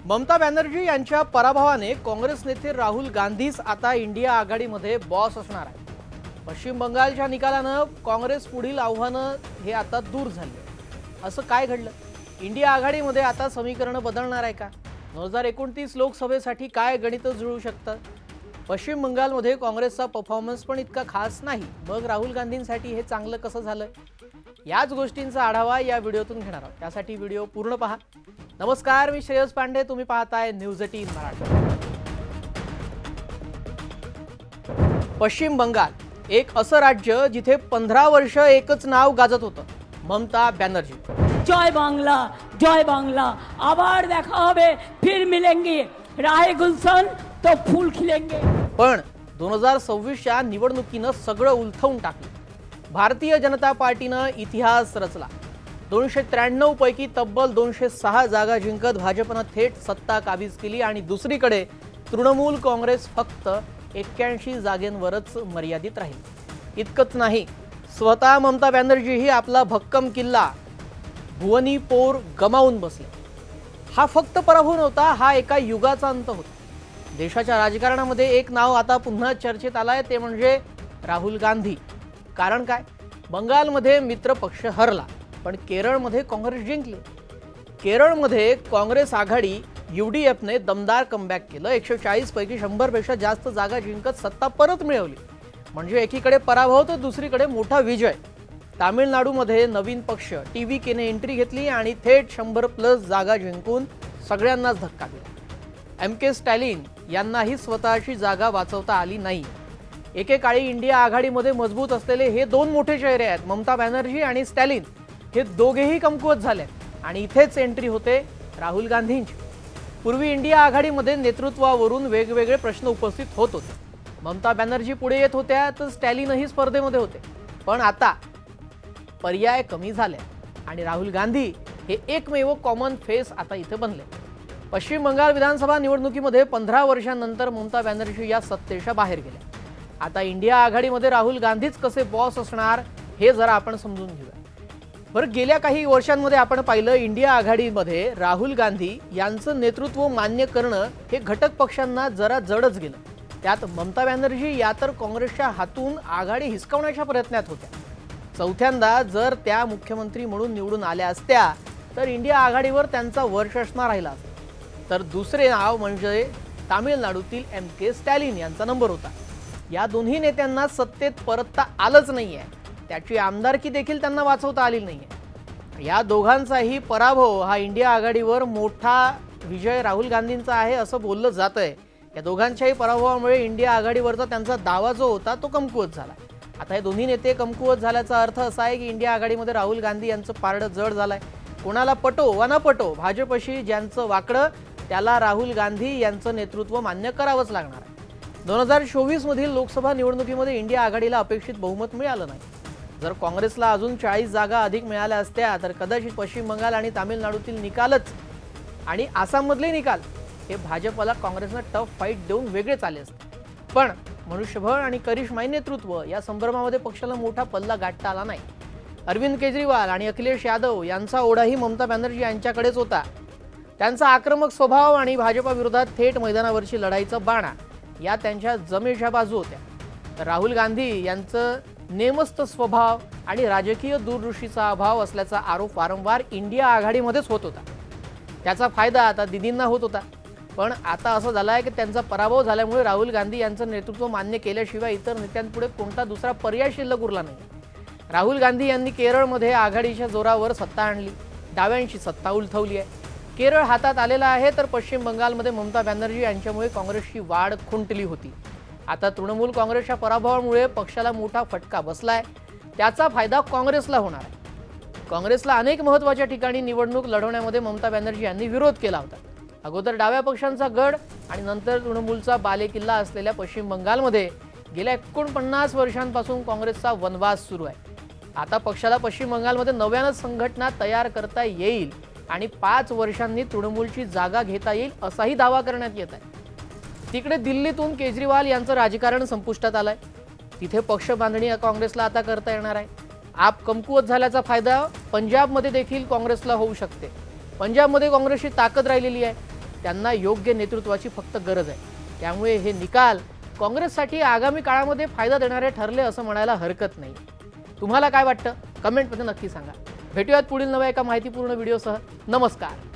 ममता बॅनर्जी यांच्या पराभवाने काँग्रेस नेते राहुल गांधीच आता इंडिया आघाडीमध्ये बॉस असणार आहे। पश्चिम बंगालच्या निकालानं काँग्रेस पुढील आव्हानं हे आता दूर झाले। असं काय घडलं? इंडिया आघाडीमध्ये आता समीकरण बदलणार आहे का? 2029 लोकसभेसाठी काय गणित जुळू शकतं? पश्चिम बंगालमध्ये काँग्रेसचा परफॉर्मन्स पण इतका खास नाही, मग राहुल गांधींसाठी हे चांगलं कसं झालं? याच गोष्टींचा आढावा या व्हिडिओतून घेणार आहोत। त्यासाठी व्हिडिओ पूर्ण पहा। नमस्कार, मी श्रेयस पांडे, तुम्ही पाहताय न्यूज 18 मराठी। पश्चिम बंगाल एक असं राज्य जिथे 15 वर्ष एकच नाव गाजत होतं, ममता बॅनर्जी। जय बांग्ला आभार देखा होबे, फिर मिलेंगे, राहे गुलशन तो फूल खिलेंगे। पण 2026च्या निवडणुकीनं सगळं उलथवून टाकलं। भारतीय जनता पार्टीनं इतिहास रचला। 293 पैकी तब्बल 206 जागा जिंकत भाजपनं थेट सत्ता काबीज केली आणि दुसरीकडे तृणमूल काँग्रेस फक्त 81 जागेंवरच मर्यादित राहील। इतकंच नाही, स्वतः ममता बॅनर्जीही आपला भक्कम किल्ला भुवनीपोर गमावून बसले। हा फक्त पराभव नव्हता, हा एका युगाचा अंत होता। देशाच्या राजकारणामध्ये एक नाव आता पुन्हा चर्चेत आलाय, ते म्हणजे राहुल गांधी। कारण काय? बंगालमध्ये मित्र पक्ष हरला, पण केरळमध्ये काँग्रेस जिंकली। केरळमध्ये काँग्रेस आघाडी UDFने दमदार कमबॅक केलं। 140 पैकी 100 पेक्षा जास्त जागा जिंकत सत्ता परत मिळवली। म्हणजे एकीकडे पराभव तर दुसरीकडे मोठा विजय। तामिळनाडूमध्ये नवीन पक्ष TVKने एंट्री घेतली आणि थेट 100+ जागा जिंकून सगळ्यांनाच धक्का दिला। MK स्टॅलिन यांनाही स्वतःची जागा वाचवता आली नाही। एकेकाळी इंडिया आघाडीमध्ये मजबूत असलेले हे दोन मोठे चेहरे आहेत, ममता बॅनर्जी आणि स्टॅलिन, हे दोघेही कमकुवत झाले आणि इथेच एंट्री होते राहुल गांधींची। पूर्वी इंडिया आघाडीमध्ये नेतृत्वावरून वेगवेगळे प्रश्न उपस्थित होत होते। ममता बॅनर्जी पुढे येत होत्या तर स्टॅलिनही स्पर्धेमध्ये होते, पण आता पर्याय कमी झाले आणि राहुल गांधी हे एकमेव कॉमन फेस आता इथे बनले। पश्चिम बंगाल विधानसभा निवडणुकीमध्ये 15 वर्षांनंतर ममता बॅनर्जी या सत्तेच्या बाहेर गेल्या। आता इंडिया आघाडीमध्ये राहुल गांधीच कसे बॉस असणार हे जरा आपण समजून घेऊया। बरं, गेल्या काही वर्षांमध्ये आपण पाहिलं, इंडिया आघाडीमध्ये राहुल गांधी यांचं नेतृत्व मान्य करणं हे घटक पक्षांना जरा जडच गेलं। त्यात ममता बॅनर्जी या तर काँग्रेसच्या हातून आघाडी हिसकावण्याच्या प्रयत्नात होत्या। चौथ्यांदा जर त्या मुख्यमंत्री म्हणून निवडून आल्या असत्या तर इंडिया आघाडीवर त्यांचा वर्चस्व राहिला असता। तर दुसरे नाव म्हणजे तामिळनाडूतील MK स्टॅलिन यांचा नंबर होता। या दोन्ही नेत्यांना सत्तेत परतता आलंच नाहीये, त्याची आमदारकी देखील त्यांना वाचवता आली नाहीये। या दोघांचाही पराभव हा इंडिया आघाडीवर मोठा विजय राहुल गांधींचा आहे असं बोललं जातंय। या दोघांच्याही पराभवामुळे इंडिया आघाडीवरचा त्यांचा दावा जो होता तो कमकुवत झाला। आता हे दोन्ही नेते कमकुवत झाल्याचा अर्थ असा आहे की इंडिया आघाडीमध्ये राहुल गांधी यांचं पारडं जड झालंय। कोणाला पटो वा न पटो, भाजपशी ज्यांचं वाकडं त्याला राहुल गांधी यांचं नेतृत्व मान्य करावंच लागणार आहे। 2024 मधील लोकसभा निवडणुकीमध्ये इंडिया आघाडीला अपेक्षित बहुमत मिळालं नाही। जर काँग्रेसला अजून 40 जागा अधिक मिळाल्या असत्या तर कदाचित पश्चिम बंगाल आणि तामिळनाडूतील निकालच आणि आसाममधले निकाल हे भाजपला काँग्रेसनं टफ फाईट देऊन वेगळेच आले असते। पण मनुष्यबळ आणि करिश्माई नेतृत्व या संभ्रमामध्ये पक्षाला मोठा पल्ला गाठता आला नाही। अरविंद केजरीवाल आणि अखिलेश यादव यांचा ओढाही ममता बॅनर्जी यांच्याकडेच होता। त्यांचा आक्रमक स्वभाव आणि भाजपाविरोधात थेट मैदानावरची लढाईचा बाणा या त्यांच्या जमेच्या बाजू होत्या। तर राहुल गांधी यांचं नेमस्त स्वभाव आणि राजकीय दूरदृष्टीचा अभाव असल्याचा आरोप वारंवार इंडिया आघाडीमध्येच होत होता। त्याचा फायदा आता दिदींना होत होता। पण आता असं झालं आहे की त्यांचा पराभव झाल्यामुळे राहुल गांधी यांचं नेतृत्व मान्य केल्याशिवाय इतर नेत्यांपुढे कोणता दुसरा पर्याय शिल्लक उरला नाही। राहुल गांधी यांनी केरळमध्ये आघाडीच्या जोरावर सत्ता आणली, डाव्यांची सत्ता उलथवली आहे। केरळ हातात आलेला आहे, तर पश्चिम बंगालमध्ये ममता बॅनर्जी यांच्यामुळे काँग्रेसची वाढ खुंटली होती। आता तृणमूल काँग्रेसच्या पराभवामुळे पक्षाला मोठा फटका बसलाय, त्याचा फायदा काँग्रेसला होणार आहे। काँग्रेसला अनेक महत्त्वाच्या ठिकाणी निवडणूक लढवण्यामध्ये ममता बॅनर्जी यांनी विरोध केला होता। अगोदर डाव्या पक्षांचा गड आणि नंतर तृणमूलचा बालेकिल्ला असलेल्या पश्चिम बंगालमध्ये गेल्या 49 वर्षांपासून काँग्रेसचा वनवास सुरू आहे। आता पक्षाला पश्चिम बंगालमध्ये नव्यानं संघटना तयार करता येईल आणि 5 वर्षांनी तृणमूलची जागा घेता येईल असाही दावा करण्यात येत आहे। तिकडे दिल्लीतून केजरीवाल यांचं राजकारण संपुष्टात आलंय। तिथे पक्ष बांधणी काँग्रेसला आता करता येणार आहे। आप कमकुवत झाल्याचा फायदा पंजाबमध्ये देखील काँग्रेसला होऊ शकते। पंजाबमध्ये काँग्रेसची ताकद राहिलेली आहे। त्यांना योग्य नेतृत्वाची फक्त गरज आहे. त्यामुळे हे निकाल काँग्रेससाठी आगामी काळामध्ये फायदा देणारे ठरले असं म्हणायला हरकत नाही. तुम्हाला काय वाटतं कमेंटमध्ये नक्की सांगा. भेटूयात पुढील नव्या एका माहितीपूर्ण व्हिडिओसह. नमस्कार.